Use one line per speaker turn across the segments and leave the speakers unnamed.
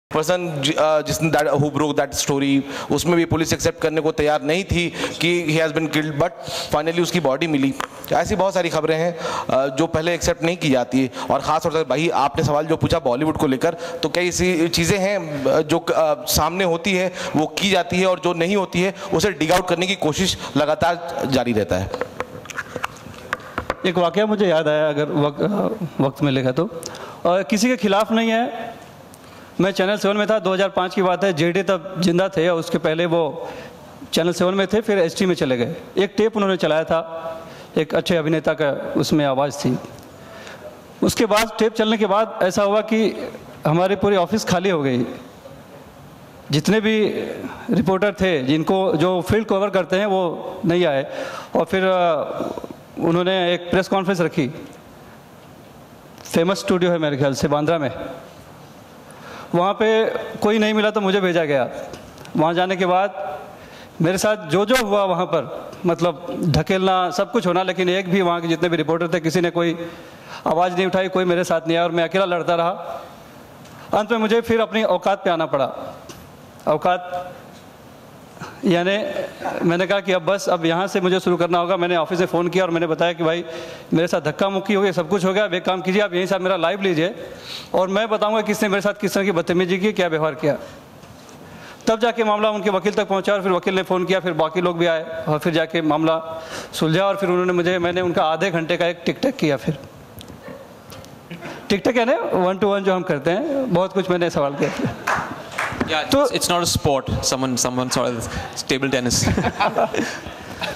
Person जिसने who broke that story, उसमें भी पुलिस एक्सेप्ट करने को तैयार नहीं थी कि he has been killed, but finally उसकी बॉडी मिली। ऐसी बहुत सारी खबरें हैं जो पहले एक्सेप्ट नहीं की जाती है। और ख़ास तौर से भाई आपने सवाल जो पूछा बॉलीवुड को लेकर, तो कई ऐसी चीज़ें हैं जो सामने होती है वो की जाती है और जो नहीं होती है उसे डिग आउट करने की कोशिश लगातार जारी रहता है।
एक वाकया मुझे याद आया, अगर वक्त मिलेगा तो। किसी के खिलाफ नहीं है। मैं चैनल 7 में था, 2005 की बात है। जेडी तब जिंदा थे और उसके पहले वो चैनल 7 में थे, फिर एसटी में चले गए। एक टेप उन्होंने चलाया था, एक अच्छे अभिनेता का उसमें आवाज़ थी। उसके बाद टेप चलने के बाद ऐसा हुआ कि हमारी पूरी ऑफिस खाली हो गई। जितने भी रिपोर्टर थे जिनको जो फील्ड कवर करते हैं वो नहीं आए। और फिर उन्होंने एक प्रेस कॉन्फ्रेंस रखी, फेमस स्टूडियो है मेरे ख्याल से बांद्रा में। वहाँ पे कोई नहीं मिला तो मुझे भेजा गया। वहाँ जाने के बाद मेरे साथ जो जो हुआ वहाँ पर, मतलब ढकेलना सब कुछ होना, लेकिन एक भी वहाँ के जितने भी रिपोर्टर थे किसी ने कोई आवाज़ नहीं उठाई, कोई मेरे साथ नहीं आया और मैं अकेला लड़ता रहा। अंत में मुझे फिर अपनी औकात पे आना पड़ा। औकात यानी मैंने कहा कि अब बस अब यहाँ से मुझे शुरू करना होगा। मैंने ऑफिस में फ़ोन किया और मैंने बताया कि भाई मेरे साथ धक्का मुक्की हो गई, सब कुछ हो गया, अब एक काम कीजिए आप यहीं से आप मेरा लाइव लीजिए और मैं बताऊंगा किसने मेरे साथ किस तरह की बदतमीजी की, क्या व्यवहार किया। तब जाके मामला उनके वकील तक पहुँचा और फिर वकील ने फ़ोन किया, फिर बाकी लोग भी आए और फिर जाके मामला सुलझा। और फिर उन्होंने मैंने उनका आधे घंटे का एक टिकटक किया। फिर टिकटक यानी 1 to 1 जो हम करते हैं, बहुत कुछ मैंने सवाल किया।
Yeah, it's not a sport. Someone sort of table tennis.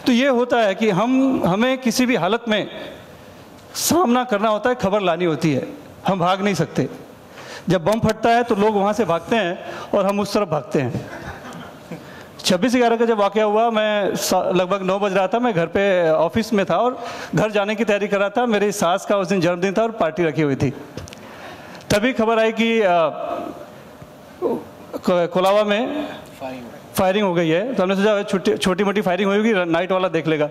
तो ये होता है कि हमें किसी भी हालत में सामना करना होता है, खबर लानी होती है। हम भाग नहीं सकते। जब बम फटता है तो लोग वहाँ से भागते हैं और हम उस तरफ भागते हैं। 26/11 का जब वाक़या हुआ, मैं लगभग 9 बज रहा था, मैं घर पे ऑफिस में था और घर जाने की तैयारी कर रहा था। मेरी सास का उस दिन जन्मदिन था और पार्टी रखी हुई थी। तभी खबर आई कि कोलावा में फायरिंग हो गई है। तो हमने सोचा छोटी मोटी फायरिंग होगी, नाइट वाला देख लेगा।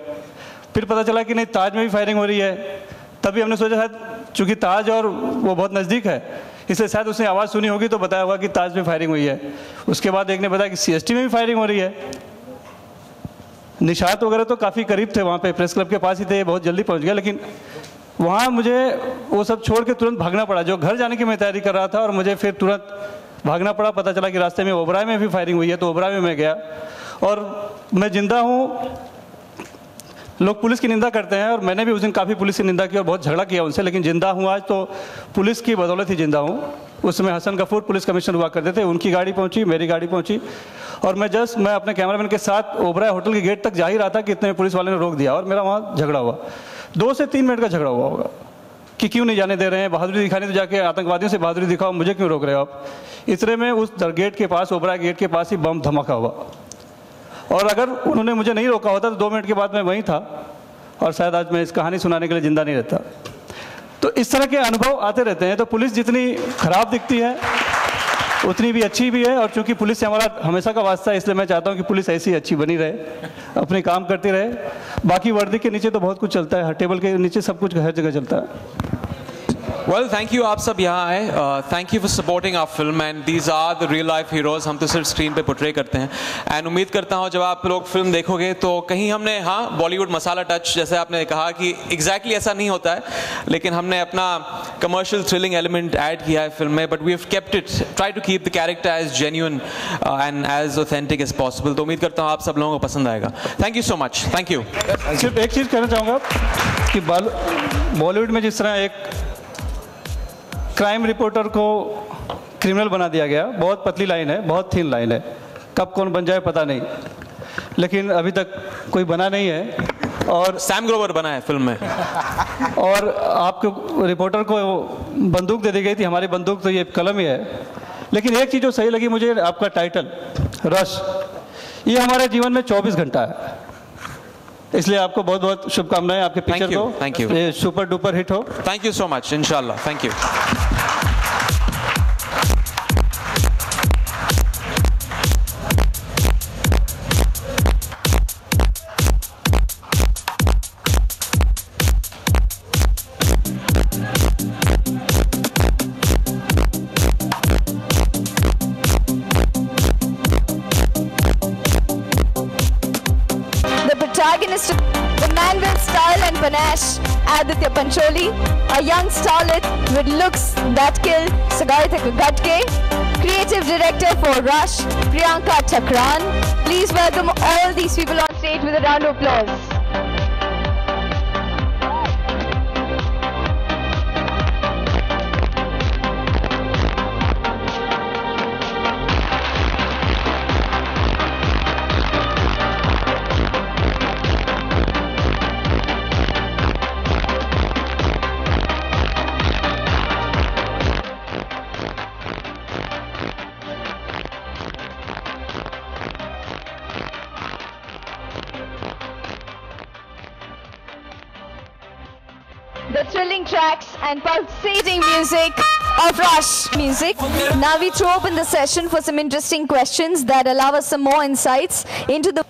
फिर पता चला कि नहीं, ताज में भी फायरिंग हो रही है। तभी हमने सोचा शायद चूँकि ताज और वो बहुत नज़दीक है, इसलिए शायद उसने आवाज़ सुनी होगी तो बताया होगा कि ताज में फायरिंग हुई है। उसके बाद एक ने बताया कि CST में भी फायरिंग हो रही है। निशात वगैरह तो काफ़ी करीब थे, वहाँ पे प्रेस क्लब के पास ही थे, बहुत जल्दी पहुँच गया। लेकिन वहाँ मुझे वो सब छोड़ के तुरंत भागना पड़ा। जो घर जाने की मैं तैयारी कर रहा था और मुझे फिर तुरंत भागना पड़ा। पता चला कि रास्ते में ओबराय में भी फायरिंग हुई है, तो ओबराय में मैं गया और मैं जिंदा हूँ। लोग पुलिस की निंदा करते हैं और मैंने भी उस दिन काफ़ी पुलिस की निंदा की और बहुत झगड़ा किया उनसे, लेकिन जिंदा हूँ आज तो पुलिस की बदौलत ही जिंदा हूँ। उस समय हसन गफूर पुलिस कमिश्नर हुआ करते थे, उनकी गाड़ी पहुँची, मेरी गाड़ी पहुँची और मैं अपने कैमरामैन के साथ ओबराय होटल के गेट तक जा ही रहा था कि इतने पुलिस वाले ने रोक दिया और मेरा वहाँ झगड़ा हुआ। 2 से 3 मिनट का झगड़ा हुआ होगा कि क्यों नहीं जाने दे रहे हैं, बहादुरी दिखाने तो जाके आतंकवादियों से बहादुरी दिखाओ, मुझे क्यों रोक रहे हो आप। इतने में उस गेट के पास, ओबराय गेट के पास ही बम धमाका हुआ और अगर उन्होंने मुझे नहीं रोका होता तो 2 मिनट के बाद मैं वहीं था और शायद आज मैं इस कहानी सुनाने के लिए जिंदा नहीं रहता। तो इस तरह के अनुभव आते रहते हैं। तो पुलिस जितनी खराब दिखती है उतनी भी अच्छी भी है और चूंकि पुलिस से हमारा हमेशा का वास्ता है, इसलिए मैं चाहता हूँ कि पुलिस ऐसी अच्छी बनी रहे, अपने काम करती रहे। बाकी वर्दी के नीचे तो बहुत कुछ चलता है, हर टेबल के नीचे सब कुछ हर जगह चलता है।
Well, thank you आप सब यहाँ आए। Thank you for supporting our film and these are the real life heroes। हम तो सिर्फ स्क्रीन पे पोर्ट्रे करते हैं एंड उम्मीद करता हूँ जब आप लोग फिल्म देखोगे तो कहीं हमने बॉलीवुड मसाला टच, जैसे आपने कहा कि एग्जैक्टली ऐसा नहीं होता है, लेकिन हमने अपना कमर्शियल थ्रिलिंग एलिमेंट ऐड किया है फिल्म में, but we have kept it, try to keep the character as genuine and as authentic as possible. तो उम्मीद करता हूँ आप सब लोगों को पसंद आएगा। Thank you so much. Thank you.
सिर्फ एक चीज़ कहना चाहूँगा कि बॉलीवुड में जिस तरह एक क्राइम रिपोर्टर को क्रिमिनल बना दिया गया, बहुत पतली लाइन है, बहुत थिन लाइन है, कब कौन बन जाए पता नहीं, लेकिन अभी तक कोई बना नहीं है। और
सैम ग्रोवर बना है फिल्म में
और आपको रिपोर्टर को बंदूक दे दी गई थी, हमारी बंदूक तो ये कलम ही है। लेकिन एक चीज़ जो सही लगी मुझे, आपका टाइटल रश, ये हमारे जीवन में 24 घंटा है, इसलिए आपको बहुत बहुत शुभकामनाएं आपके पिक्चर को।
Thank you.
ये सुपर डुपर हिट हो।
Thank you so much. इंशाल्लाह। Thank you.
is the man with style and panache, Aditya Pancholi, a young starlet with looks that kill, Sagaita Gatke, creative director for Rush, Priyanka Thakran. Please welcome all these people on stage with a round of applause. The thrilling tracks and pulsating music of Rush music. Now we throw open the session for some interesting questions that allow us some more insights into the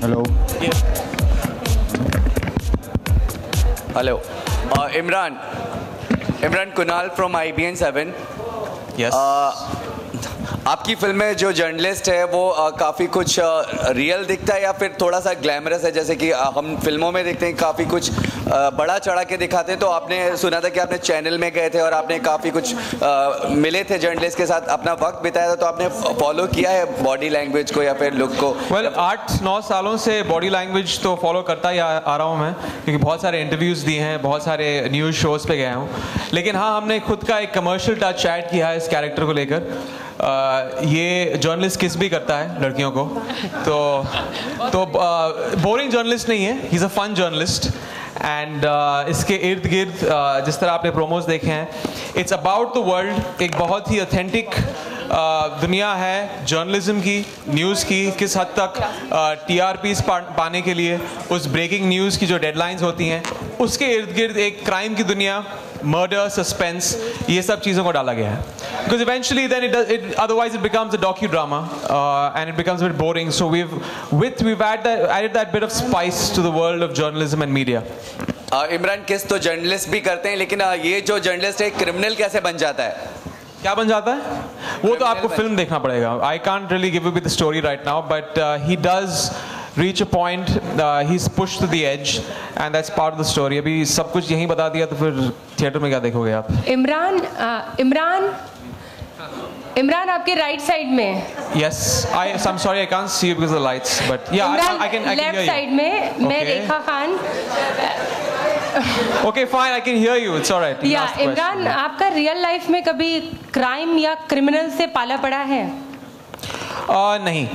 Hello.
Hello. Imran Kunal from IBN 7.
Yes.
आपकी film में जो journalist है वो काफ़ी कुछ real दिखता है या फिर थोड़ा सा ग्लैमरस है, जैसे कि हम फिल्मों में देखते हैं काफ़ी कुछ बड़ा चढ़ा के दिखाते हैं। तो आपने सुना था कि आपने चैनल में गए थे और आपने काफ़ी कुछ मिले थे जर्नलिस्ट के साथ, अपना वक्त बिताया था, तो आपने फॉलो किया है बॉडी लैंग्वेज को या फिर लुक को?
वेल 8-9 सालों से बॉडी लैंग्वेज तो फॉलो करता ही आ रहा हूँ मैं, क्योंकि बहुत सारे इंटरव्यूज़ दिए हैं, बहुत सारे न्यूज़ शोज़ पे गया हूँ। लेकिन हाँ, हमने खुद का एक कमर्शियल टच ऐड किया है इस कैरेक्टर को लेकर। ये जर्नलिस्ट किस भी करता है लड़कियों को, तो बोरिंग जर्नलिस्ट नहीं है, he is a fun journalist. And इसके इर्द गिर्द जिस तरह आपने प्रोमोज देखे हैं, इट्स अबाउट द वर्ल्ड, एक बहुत ही ऑथेंटिक दुनिया है जर्नलिज्म की, न्यूज़ की, किस हद तक TRPs पाने के लिए उस ब्रेकिंग न्यूज़ की जो डेडलाइंस होती हैं, उसके इर्द गिर्द एक क्राइम की दुनिया, मर्डर, सस्पेंस, ये सब चीज़ों को डाला गया है। Because eventually then otherwise it becomes a docudrama and it becomes a bit boring. So we've added that bit of spice to the world of journalism and media.
Imran किस तो जर्नलिस्ट भी करते हैं, लेकिन ये जो जर्नलिस्ट है क्रिमिनल कैसे बन जाता है?
क्या बन जाता है वो तो आपको फिल्म देखना पड़ेगा। I can't really give you the story right now, but he does reach a point, he's pushed to the edge and that's part of the story. अभी सब कुछ यहीं बता दिया तो फिर थिएटर में क्या देखोगे आप?
इमरान आपके राइट साइड में।
Yes, I'm sorry I can't see you because of the lights, but yeah, I can hear you.
Left side में मैं रेखा Khan.
Okay, fine, I can hear you. It's all right.
या इमरान, आपका रियल लाइफ में कभी crime या criminal से पाला पड़ा है?
नहीं,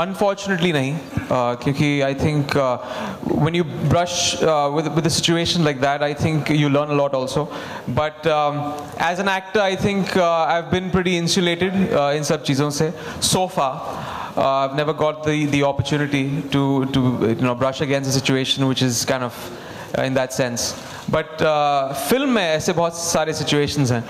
अनफॉर्चुनेटली नहीं, क्योंकि I think when you brush with a situation like that, I think you learn a lot also. But as an actor, I think I've been pretty insulated in सब चीज़ों से so far. I've never got the opportunity to brush against a situation which is kind of in that sense. But film में ऐसे बहुत सारे situations हैं.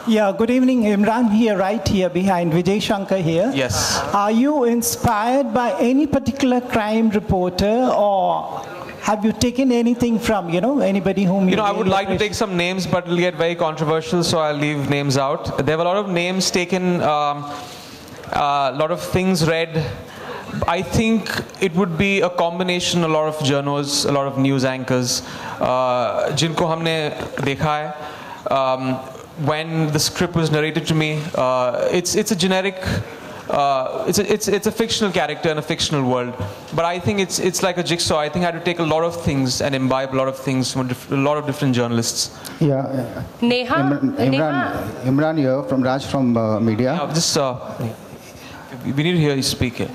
Yeah, good evening. Imran here, right here behind Vijay Shankar here.
Yes.
Are you inspired by any particular crime reporter, or have you taken anything from, anybody whom you
I would like to take some names, but it'll get very controversial, so I'll leave names out. There were a lot of names taken, a lot of things read. I think it would be a combination, a lot of journos, a lot of news anchors, जिनको हमने देखा है. When the script was narrated to me, it's a generic, it's a fictional character in a fictional world. But I think it's like a jigsaw. I think I had to take a lot of things and imbibe a lot of things from a lot of different journalists.
Yeah.
Neha.
Imran here from Raj from media.
Yeah, we need to hear you speak here.